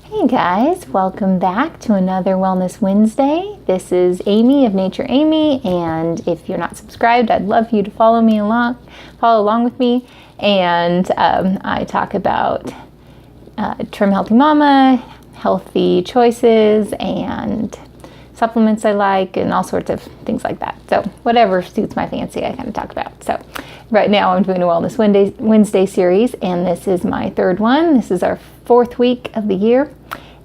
Hey guys, welcome back to another Wellness Wednesday. This is Amy of Nature Amy, and if you're not subscribed, I'd love for you to follow along with me. And I talk about Trim Healthy Mama, healthy choices, and supplements I like, and all sorts of things like that. So whatever suits my fancy, I kind of talk about. So right now I'm doing a Wellness Wednesday series, and this is my third one. This is our fourth week of the year.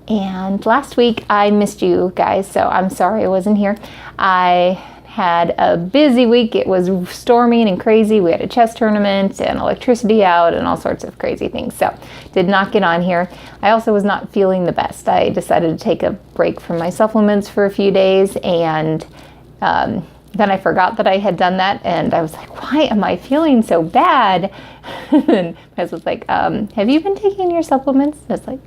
And last week I missed you guys, so I'm sorry I wasn't here. I had a busy week. It was storming and crazy. We had a chess tournament and electricity out and all sorts of crazy things. So did not get on here. I also was not feeling the best. I decided to take a break from my supplements for a few days, and then I forgot that I had done that, and I was like, why am I feeling so bad? And I was like, have you been taking your supplements? I was like,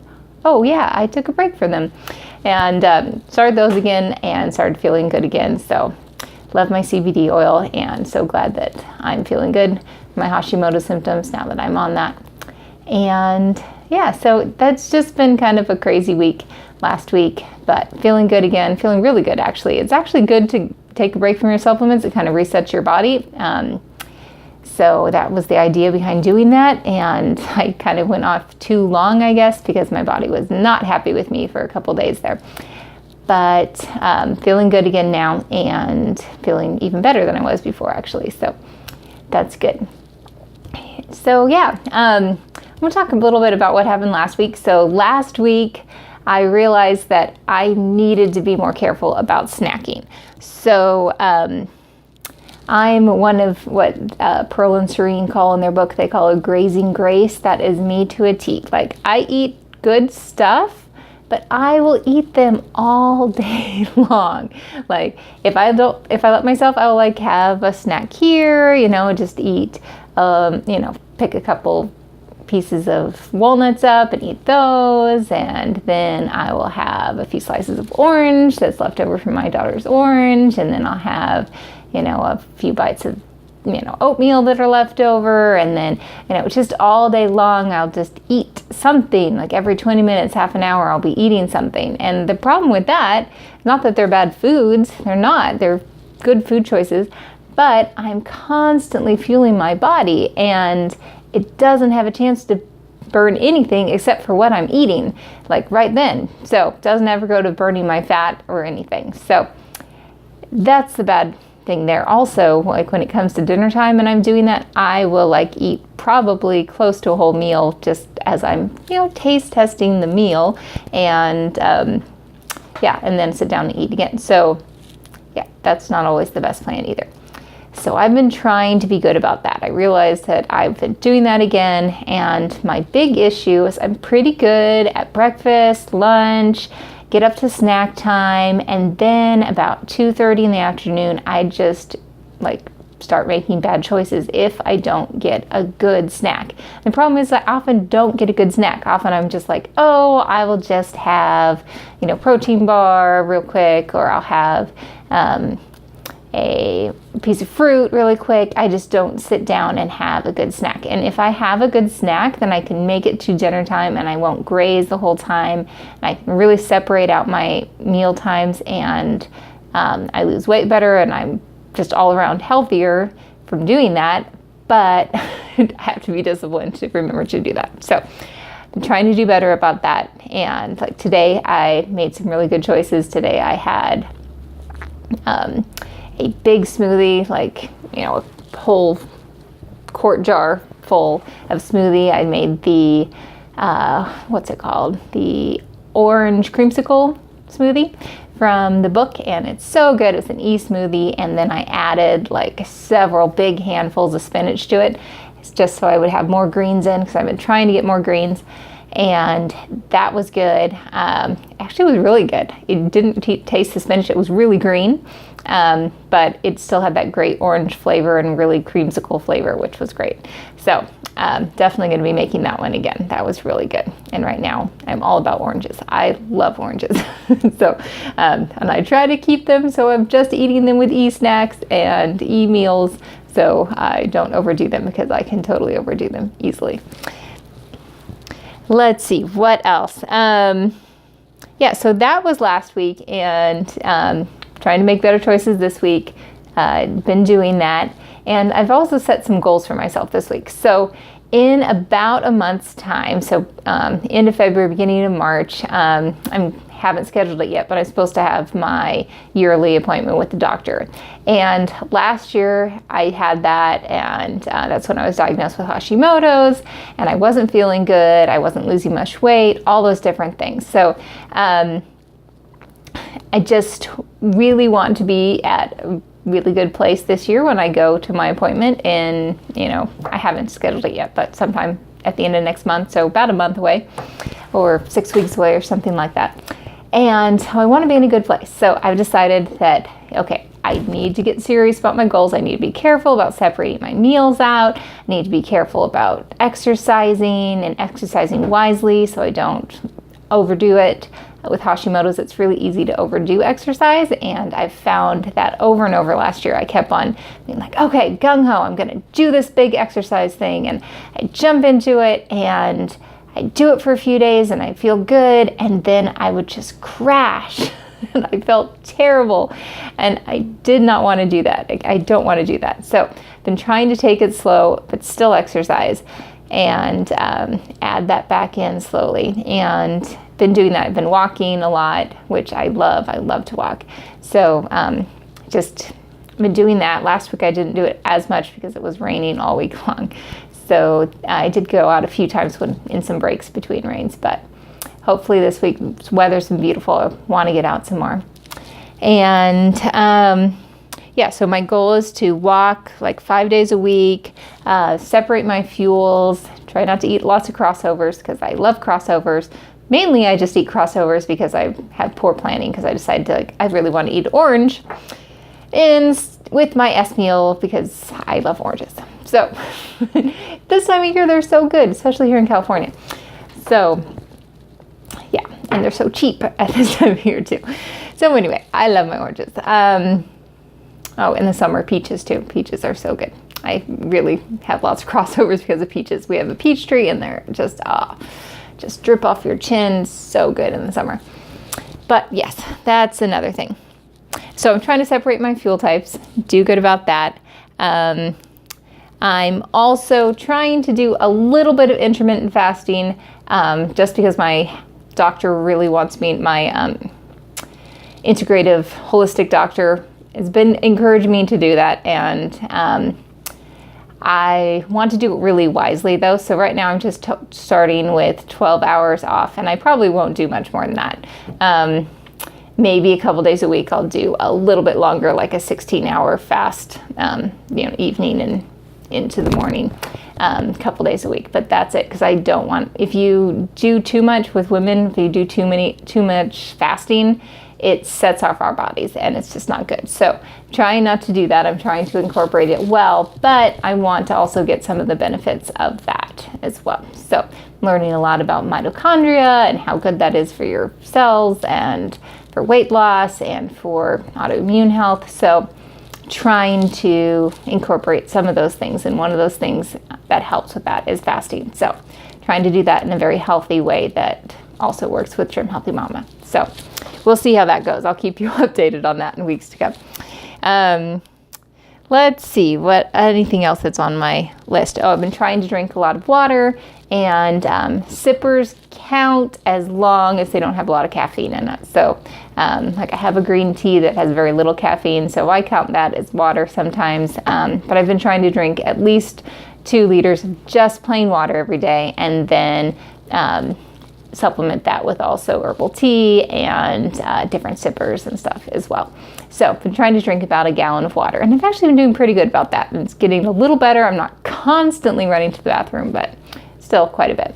oh yeah, I took a break from them. And started those again and started feeling good again. So love my CBD oil, and so glad that I'm feeling good. My Hashimoto symptoms now that I'm on that. And yeah, so that's just been kind of a crazy week last week, but feeling good again, feeling really good actually. It's actually good to take a break from your supplements. It kind of resets your body. So that was the idea behind doing that, and I kind of went off too long, I guess, because my body was not happy with me for a couple days there. But feeling good again now, and feeling even better than I was before, actually. So that's good. So yeah, I'm going to talk a little bit about what happened last week. So last week, I realized that I needed to be more careful about snacking. So I'm one of what Pearl and Serene call in their book, they call a grazing grace. That is me to a T. Like, I eat good stuff, but I will eat them all day long. Like, if I let myself, I will like have a snack here, just eat, pick a couple pieces of walnuts up and eat those, and then I will have a few slices of orange that's left over from my daughter's orange, and then I'll have a few bites of oatmeal that are left over, and then just all day long I'll just eat something. Like every 20 minutes, half an hour, I'll be eating something. And the problem with that, not that they're bad foods, they're good food choices, but I'm constantly fueling my body, and it doesn't have a chance to burn anything except for what I'm eating, like right then. So it doesn't ever go to burning my fat or anything. So that's the bad thing there. Also, like when it comes to dinner time and I'm doing that, I will like eat probably close to a whole meal just as I'm, taste testing the meal, and and then sit down and eat again. So yeah, that's not always the best plan either. So I've been trying to be good about that. I realized that I've been doing that again, and my big issue is I'm pretty good at breakfast, lunch, get up to snack time, and then about 2:30 in the afternoon, I just start making bad choices if I don't get a good snack. The problem is I often don't get a good snack. Often I'm just like, oh, I will just have, protein bar real quick, or I'll have a piece of fruit really quick. I just don't sit down and have a good snack. And if I have a good snack, then I can make it to dinner time and I won't graze the whole time. And I can really separate out my meal times, and I lose weight better, and I'm just all around healthier from doing that. But I have to be disciplined to remember to do that. So I'm trying to do better about that. And like today, I made some really good choices. Today I had a big smoothie, a whole quart jar full of smoothie. I made the, the orange creamsicle smoothie from the book, and it's so good. It's an e-smoothie, and then I added several big handfuls of spinach to it. It's just so I would have more greens in, because I've been trying to get more greens. And that was good. Actually, it was really good. It didn't taste the spinach. It was really green, but it still had that great orange flavor and really creamsicle flavor, which was great. So definitely going to be making that one again. That was really good. And right now, I'm all about oranges. I love oranges. So, and I try to keep them, so I'm just eating them with e-snacks and e-meals, so I don't overdo them, because I can totally overdo them easily. Let's see, what else? yeah, so that was last week, and trying to make better choices this week. Been doing that, and I've also set some goals for myself this week. So in about a month's time, so end of February, beginning of March, I haven't scheduled it yet, but I'm supposed to have my yearly appointment with the doctor. And last year I had that, and that's when I was diagnosed with Hashimoto's, and I wasn't feeling good, I wasn't losing much weight, all those different things. So I just really want to be at a really good place this year when I go to my appointment in, I haven't scheduled it yet, but sometime at the end of next month, so about a month away or 6 weeks away or something like that. And I want to be in a good place. So I've decided that, okay, I need to get serious about my goals. I need to be careful about separating my meals out. I need to be careful about exercising and exercising wisely so I don't overdo it. With Hashimoto's, it's really easy to overdo exercise, and I've found that over and over last year. I kept on being like, okay, gung-ho, I'm gonna do this big exercise thing, and I jump into it, and I do it for a few days, and I feel good, and then I would just crash, and I felt terrible, and I did not want to do that. I don't want to do that. So I've been trying to take it slow, but still exercise, and add that back in slowly, and been doing that. I've been walking a lot, which I love. I love to walk. So just been doing that. Last week I didn't do it as much because it was raining all week long. So I did go out a few times in some breaks between rains, but hopefully this week weather's been beautiful. I want to get out some more. And yeah, so my goal is to walk like 5 days a week, separate my fuels, try not to eat lots of crossovers because I love crossovers. Mainly I just eat crossovers because I have poor planning, because I decided to, I really want to eat orange with my S meal because I love oranges. So this time of year they're so good, especially here in California. So yeah, and they're so cheap at this time of year too. So anyway, I love my oranges. Oh, in the summer, peaches too. Peaches are so good. I really have lots of crossovers because of peaches. We have a peach tree and they're just drip off your chin. So good in the summer. But yes, that's another thing. So I'm trying to separate my fuel types. Do good about that. I'm also trying to do a little bit of intermittent fasting just because my doctor really wants me, my integrative holistic doctor has been encouraging me to do that, and I want to do it really wisely though. So right now I'm just starting with 12 hours off, and I probably won't do much more than that. Maybe a couple days a week I'll do a little bit longer, like a 16-hour fast, evening and into the morning, a couple days a week. But that's it, because I don't want, if you do too much with women, if you do too much fasting, it sets off our bodies and it's just not good. So trying not to do that. I'm trying to incorporate it well, but I want to also get some of the benefits of that as well. So learning a lot about mitochondria and how good that is for your cells and for weight loss and for autoimmune health. So trying to incorporate some of those things, and one of those things that helps with that is fasting. So trying to do that in a very healthy way that also works with Trim Healthy Mama. So we'll see how that goes. I'll keep you updated on that in weeks to come. Let's see anything else that's on my list. Oh, I've been trying to drink a lot of water, and sippers count as long as they don't have a lot of caffeine in it. So like I have a green tea that has very little caffeine, so I count that as water sometimes. But I've been trying to drink at least 2 liters of just plain water every day, and then supplement that with also herbal tea and different sippers and stuff as well. So I've been trying to drink about a gallon of water, and I've actually been doing pretty good about that. And it's getting a little better. I'm not constantly running to the bathroom, but still quite a bit.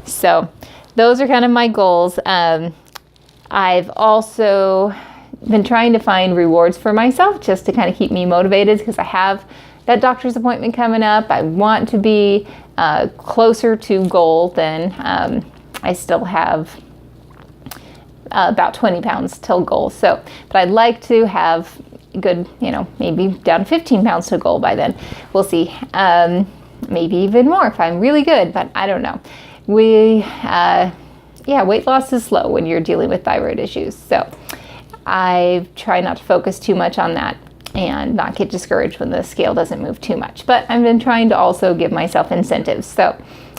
So those are kind of my goals. I've also been trying to find rewards for myself just to kind of keep me motivated, because I have that doctor's appointment coming up. I want to be closer to goal than I still have about 20 pounds till goal. So, but I'd like to have good, maybe down 15 pounds to goal by then. We'll see. Maybe even more if I'm really good, but I don't know. yeah, weight loss is slow when you're dealing with thyroid issues. So I try not to focus too much on that and not get discouraged when the scale doesn't move too much. But I've been trying to also give myself incentives. So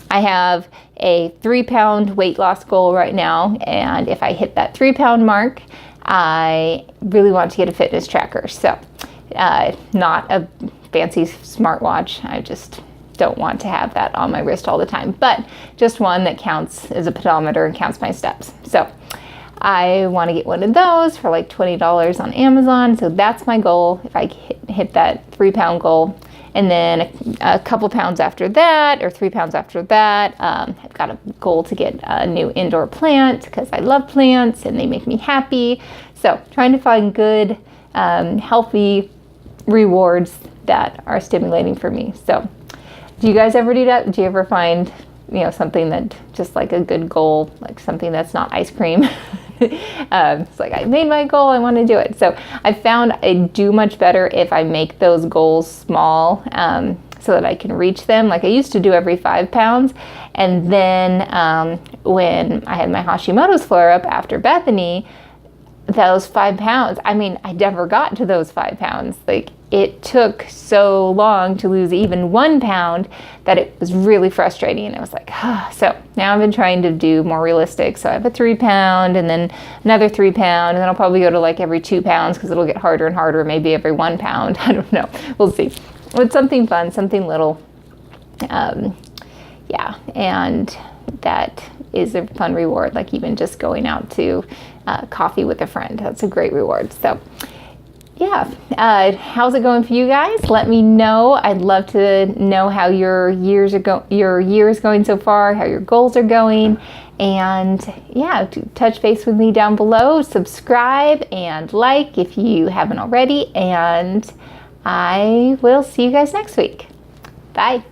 I have a 3-pound weight loss goal right now, and if I hit that 3-pound mark, I really want to get a fitness tracker. So not a fancy smartwatch. I just don't want to have that on my wrist all the time, but just one that counts as a pedometer and counts my steps. So I want to get one of those for like $20 on Amazon. So that's my goal. If I hit that 3-pound goal, and then a couple pounds after that, or 3 pounds after that, I've got a goal to get a new indoor plant because I love plants and they make me happy. So trying to find good, healthy rewards that are stimulating for me. So do you guys ever do that? Do you ever find, something that just like a good goal, like something that's not ice cream? It's like, I made my goal, I want to do it. So I found I do much better if I make those goals small, so that I can reach them. Like I used to do every 5 pounds. And then when I had my Hashimoto's flare up after Bethany, those 5 pounds, I never got to those 5 pounds. Like it took so long to lose even 1 pound that it was really frustrating. I was like, So now I've been trying to do more realistic. So I have a 3 pound and then another 3 pound, and then I'll probably go to like every 2 pounds because it'll get harder and harder, maybe every 1 pound. I don't know. We'll see. It's something fun, something little. Yeah. And that is a fun reward, like even just going out to coffee with a friend. That's a great reward. So yeah, how's it going for you guys? Let me know. I'd love to know how your year is going so far, how your goals are going. And yeah, touch base with me down below. Subscribe and like if you haven't already. And I will see you guys next week. Bye.